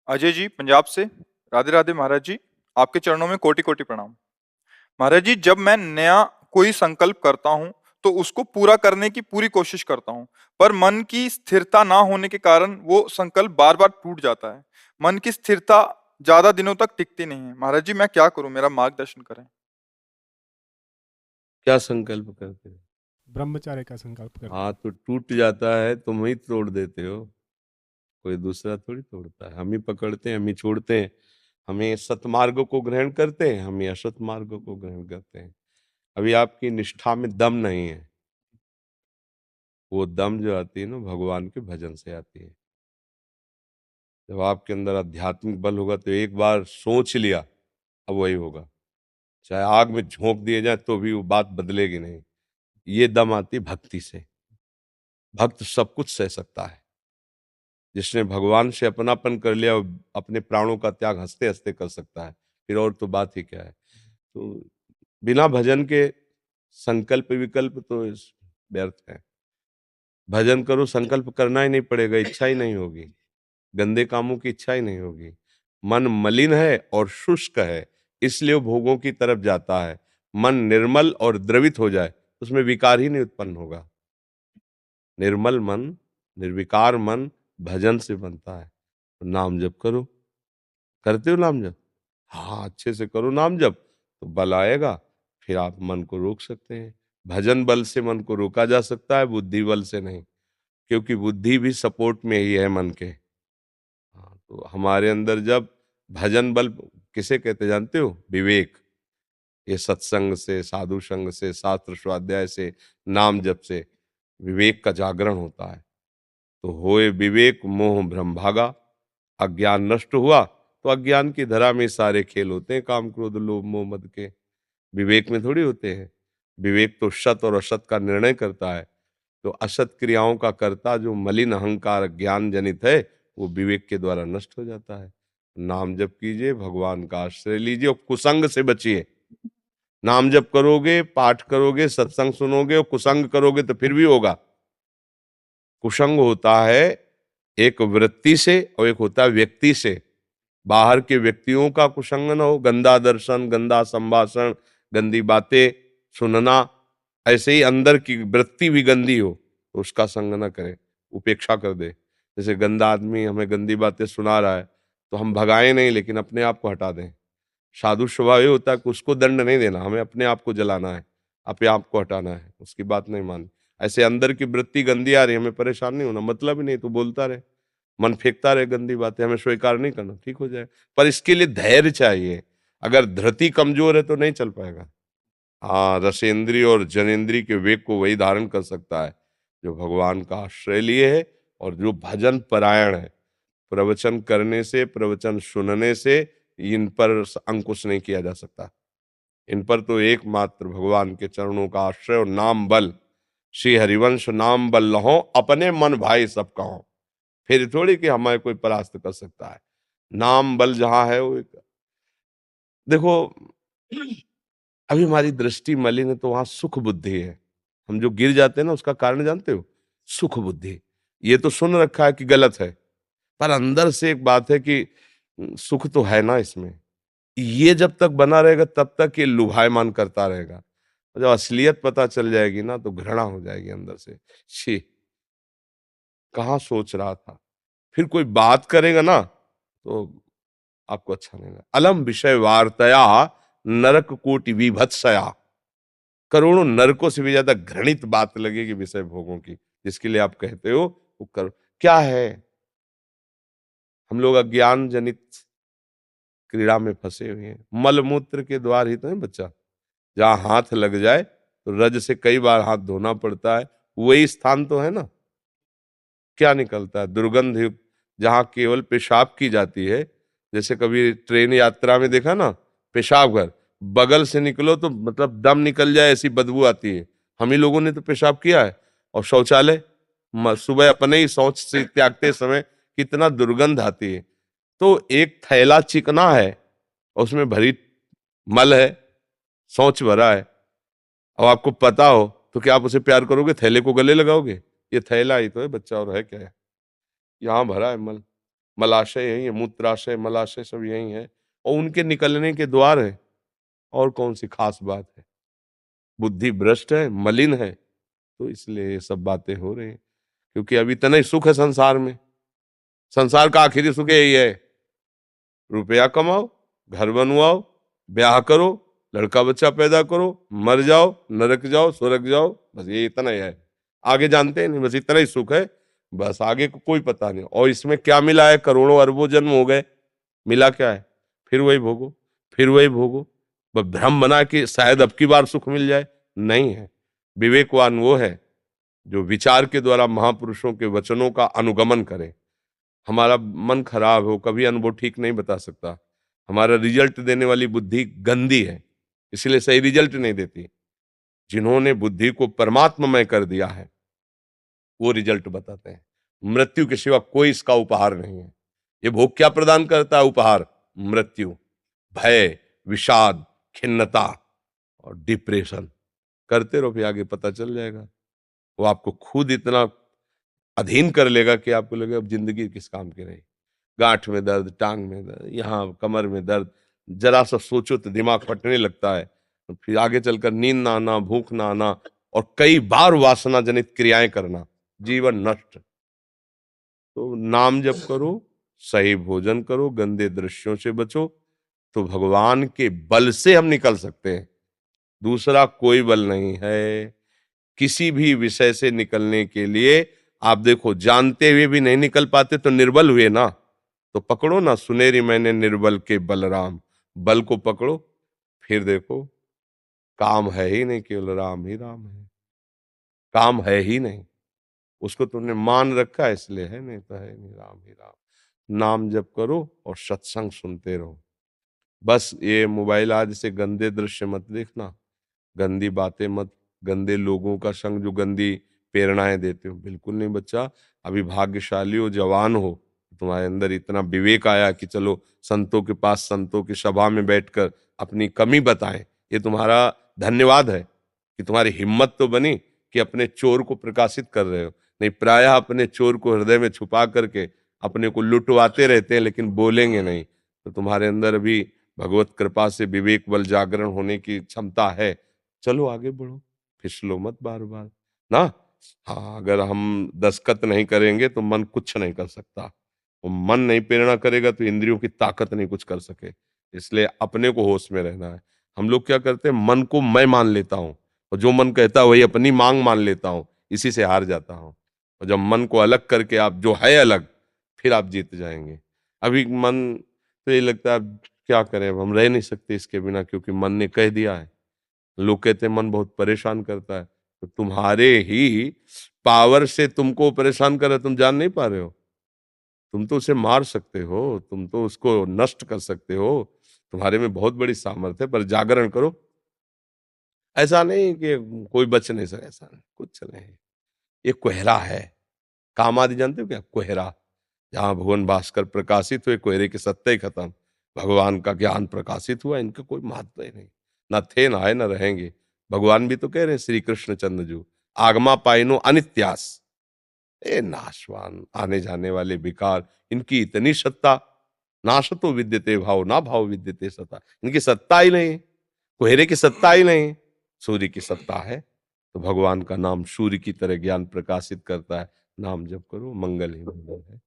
अजय जी पंजाब से। राधे राधे महाराज जी। आपके चरणों में कोटि कोटि प्रणाम। महाराज जी, जब मैं नया कोई संकल्प करता हूँ तो उसको पूरा करने की पूरी कोशिश करता हूँ, पर मन की स्थिरता ना होने के कारण वो संकल्प बार बार टूट जाता है। मन की स्थिरता ज्यादा दिनों तक टिकती नहीं है। महाराज जी, मैं क्या करूं, मेरा मार्गदर्शन करें। क्या संकल्प करते हो? ब्रह्मचर्य का संकल्प करते हाँ, हैं। तो टूट जाता है, तुम ही तोड़ देते हो। कोई दूसरा थोड़ी तोड़ता है। हम ही पकड़ते हैं, हम ही छोड़ते हैं। हमें सतमार्ग को ग्रहण करते हैं, हम ही असत मार्ग को ग्रहण करते हैं। अभी आपकी निष्ठा में दम नहीं है। वो दम जो आती है ना, भगवान के भजन से आती है। जब आपके अंदर आध्यात्मिक बल होगा तो एक बार सोच लिया, अब वही होगा। चाहे आग में झोंक दिए जाए तो भी वो बात बदलेगी नहीं। ये दम आती है भक्ति से। भक्त सब कुछ सह सकता है। जिसने भगवान से अपनापन कर लिया, वो अपने प्राणों का त्याग हंसते हंसते कर सकता है। फिर और तो बात ही क्या है। तो बिना भजन के संकल्प विकल्प तो व्यर्थ है। भजन करो, संकल्प करना ही नहीं पड़ेगा, इच्छा ही नहीं होगी। गंदे कामों की इच्छा ही नहीं होगी। मन मलिन है और शुष्क है, इसलिए वो भोगों की तरफ जाता है। मन निर्मल और द्रवित हो जाए, उसमें विकार ही नहीं उत्पन्न होगा। निर्मल मन, निर्विकार मन भजन से बनता है। तो नाम जप करो। करते हो नाम जप? हाँ, अच्छे से करो नाम जप, तो बल आएगा। फिर आप मन को रोक सकते हैं। भजन बल से मन को रोका जा सकता है, बुद्धि बल से नहीं। क्योंकि बुद्धि भी सपोर्ट में ही है मन के। हाँ, तो हमारे अंदर जब भजन बल किसे कहते जानते हो? विवेक। ये सत्संग से, साधु संग से, शास्त्र स्वाध्याय से, नाम जप से विवेक का जागरण होता है। तो होए विवेक मोह भ्रम भागा। अज्ञान नष्ट हुआ तो अज्ञान की धरा में सारे खेल होते हैं, काम क्रोध लोभ मोह मद के। विवेक में थोड़ी होते हैं। विवेक तो सत और असत का निर्णय करता है। तो असत क्रियाओं का कर्ता जो मलिन अहंकार ज्ञान जनित है, वो विवेक के द्वारा नष्ट हो जाता है। नाम जप कीजिए, भगवान का आश्रय लीजिए और कुसंग से बचिए। नाम जप करोगे, पाठ करोगे, सत्संग सुनोगे और कुसंग करोगे तो फिर भी होगा। कुसंग होता है एक वृत्ति से और एक होता है व्यक्ति से। बाहर के व्यक्तियों का कुसंग न हो, गंदा दर्शन, गंदा संभाषण, गंदी बातें सुनना। ऐसे ही अंदर की वृत्ति भी गंदी हो तो उसका संग न करे, उपेक्षा कर दे। जैसे गंदा आदमी हमें गंदी बातें सुना रहा है तो हम भगाएं नहीं, लेकिन अपने आप को हटा दें। साधु स्वभाव ये होता है कि उसको दंड नहीं देना, हमें अपने आप को जलाना है, अपने आप को हटाना है, उसकी बात नहीं माननी। ऐसे अंदर की वृत्ति गंदी आ रही है, हमें परेशान नहीं होना, मतलब ही नहीं तो बोलता रहे, मन फेंकता रहे गंदी बातें, हमें स्वीकार नहीं करना, ठीक हो जाए। पर इसके लिए धैर्य चाहिए। अगर धृति कमजोर है तो नहीं चल पाएगा। हाँ, रसेंद्री और जनेंद्री के वेग को वही धारण कर सकता है जो भगवान का आश्रय लिए है और जो भजन परायण है। प्रवचन करने से, प्रवचन सुनने से इन पर अंकुश नहीं किया जा सकता। इन पर तो एकमात्र भगवान के चरणों का आश्रय और नाम बल। श्री हरिवंश नाम बल लहो, अपने मन भाई सब कहो। फिर थोड़ी कि हमें कोई परास्त कर सकता है। नाम बल जहां है वो देखो, अभी हमारी दृष्टि मलिन है तो वहां सुख बुद्धि है। हम जो गिर जाते हैं ना, उसका कारण जानते हो? सुख बुद्धि। ये तो सुन रखा है कि गलत है, पर अंदर से एक बात है कि सुख तो है ना इसमें। ये जब तक बना रहेगा तब तक ये लुभायमान करता रहेगा। जब असलियत पता चल जाएगी ना तो घृणा हो जाएगी अंदर से। छी, कहाँ सोच रहा था। फिर कोई बात करेगा ना तो आपको अच्छा नहीं लगेगा। अलम विषय वार्तया नरक कोटि विभत्सया। करोड़ों नरकों से भी ज्यादा घृणित बात लगेगी विषय भोगों की, जिसके लिए आप कहते हो वो करो। क्या है? हम लोग अज्ञान जनित क्रीड़ा में फंसे हुए हैं। मलमूत्र के द्वार ही तो है बच्चा। जहां हाथ लग जाए तो रज से कई बार हाथ धोना पड़ता है, वही स्थान तो है ना। क्या निकलता है? दुर्गंध युक्त, जहां केवल पेशाब की जाती है। जैसे कभी ट्रेन यात्रा में देखा ना, पेशाब घर बगल से निकलो तो मतलब दम निकल जाए, ऐसी बदबू आती है। हम ही लोगों ने तो पेशाब किया है। और शौचालय, सुबह अपने ही शौच से त्यागते समय कितना दुर्गंध आती है। तो एक थैला चिकना है, उसमें भरी मल है, शौच भरा है। अब आपको पता हो तो क्या आप उसे प्यार करोगे? थैले को गले लगाओगे? ये थैला ही तो है बच्चा, और है क्या है? यहाँ भरा है मल। मलाशय यही है, मूत्राशय मलाशय सब यही है, और उनके निकलने के द्वार है। और कौन सी खास बात है? बुद्धि भ्रष्ट है, मलिन है, तो इसलिए ये सब बातें हो रही हैं। क्योंकि अभी इतना ही सुख है संसार में। संसार का आखिरी सुख यही है, रुपया कमाओ, घर बनवाओ, ब्याह करो, लड़का बच्चा पैदा करो, मर जाओ, नरक जाओ, स्वर्ग जाओ, बस ये इतना ही है। आगे जानते हैं नहीं, बस इतना ही सुख है, बस आगे को कोई पता नहीं। और इसमें क्या मिला है? करोड़ों अरबों जन्म हो गए, मिला क्या है? फिर वही भोगो, फिर वही भोगो। बस भ्रम बना कि शायद अब की बार सुख मिल जाए, नहीं है। विवेकवान वो है जो विचार के द्वारा महापुरुषों के वचनों का अनुगमन करे। हमारा मन खराब हो, कभी अनुभव ठीक नहीं बता सकता। हमारा रिजल्ट देने वाली बुद्धि गंदी है, इसलिए सही रिजल्ट नहीं देती। जिन्होंने बुद्धि को परमात्ममय कर दिया है वो रिजल्ट बताते हैं। मृत्यु के सिवा कोई इसका उपहार नहीं है। ये भोग क्या प्रदान करता है? उपहार मृत्यु, भय, विषाद, खिन्नता और डिप्रेशन। करते रहो, फिर आगे पता चल जाएगा। वो आपको खुद इतना अधीन कर लेगा कि आपको लगेगा अब जिंदगी किस काम की रही। गांठ में दर्द, टांग में दर्द, यहाँ कमर में दर्द, जरा सा सोचो तो दिमाग फटने लगता है। फिर आगे चलकर नींद ना आना, भूख ना आना, और कई बार वासना जनित क्रियाएं करना, जीवन नष्ट। तो नाम जप करो, सही भोजन करो, गंदे दृश्यों से बचो, तो भगवान के बल से हम निकल सकते हैं। दूसरा कोई बल नहीं है किसी भी विषय से निकलने के लिए। आप देखो, जानते हुए भी नहीं निकल पाते तो निर्बल हुए ना। तो पकड़ो ना, सुनेरी मैंने निर्बल के बलराम, बल को पकड़ो, फिर देखो काम है ही नहीं, केवल राम ही राम है। काम है ही नहीं, उसको तुमने मान रखा है इसलिए है, नहीं तो है नहीं, राम ही राम। नाम जप करो और सत्संग सुनते रहो। बस ये मोबाइल आज से गंदे दृश्य मत देखना, गंदी बातें मत, गंदे लोगों का संग जो गंदी प्रेरणाएं देते हो, बिल्कुल नहीं। बच्चा अभी भाग्यशाली हो, जवान हो, तुम्हारे अंदर इतना विवेक आया कि चलो संतों के पास, संतों की सभा में बैठकर अपनी कमी बताएं। ये तुम्हारा धन्यवाद है कि तुम्हारी हिम्मत तो बनी कि अपने चोर को प्रकाशित कर रहे हो। नहीं, प्रायः अपने चोर को हृदय में छुपा करके अपने को लुटवाते रहते हैं, लेकिन बोलेंगे नहीं। तो तुम्हारे अंदर अभी भगवत कृपा से विवेक बल जागरण होने की क्षमता है। चलो आगे बढ़ो, फिसलो मत बार बार ना। हाँ, अगर हम दस्तखत नहीं करेंगे तो मन कुछ नहीं कर सकता, वो मन नहीं प्रेरणा करेगा तो इंद्रियों की ताकत नहीं कुछ कर सके। इसलिए अपने को होश में रहना है। हम लोग क्या करते हैं, मन को मैं मान लेता हूँ, और जो मन कहता है वही अपनी मांग मान लेता हूँ, इसी से हार जाता हूँ। और जब मन को अलग करके आप जो है अलग, फिर आप जीत जाएंगे। अभी मन तो ये लगता है अब क्या करें, अब हम रह नहीं सकते इसके बिना, क्योंकि मन ने कह दिया है। लोग कहते हैं मन बहुत परेशान करता है, तो तुम्हारे ही पावर से तुमको परेशान कर रहा है, तुम जान नहीं पा रहे हो। तुम तो उसे मार सकते हो, तुम तो उसको नष्ट कर सकते हो, तुम्हारे में बहुत बड़ी सामर्थ्य है, पर जागरण करो। ऐसा नहीं कि कोई बच नहीं सके, ऐसा नहीं, कुछ नहीं। ये कोहरा है, काम आदि जानते हो क्या? कोहरा, जहां भगवान भास्कर प्रकाशित हुए, कोहरे के सत्ते ही खत्म, भगवान का ज्ञान प्रकाशित हुआ, इनका कोई महत्व ही नहीं। ना थे, ना आए, ना रहेंगे। भगवान भी तो कह रहे हैं, श्री कृष्ण चंद्र जू, आगमा पाइनो अनित्यास, ए नाशवान, आने जाने वाले विकार, इनकी इतनी सत्ता। नाशतो विद्यते भाव, ना भाव विद्यते सत्ता, इनकी सत्ता ही नहीं, कोहरे की सत्ता ही नहीं, सूर्य की सत्ता है। तो भगवान का नाम सूर्य की तरह ज्ञान प्रकाशित करता है। नाम जप करो, मंगल ही मंगल है।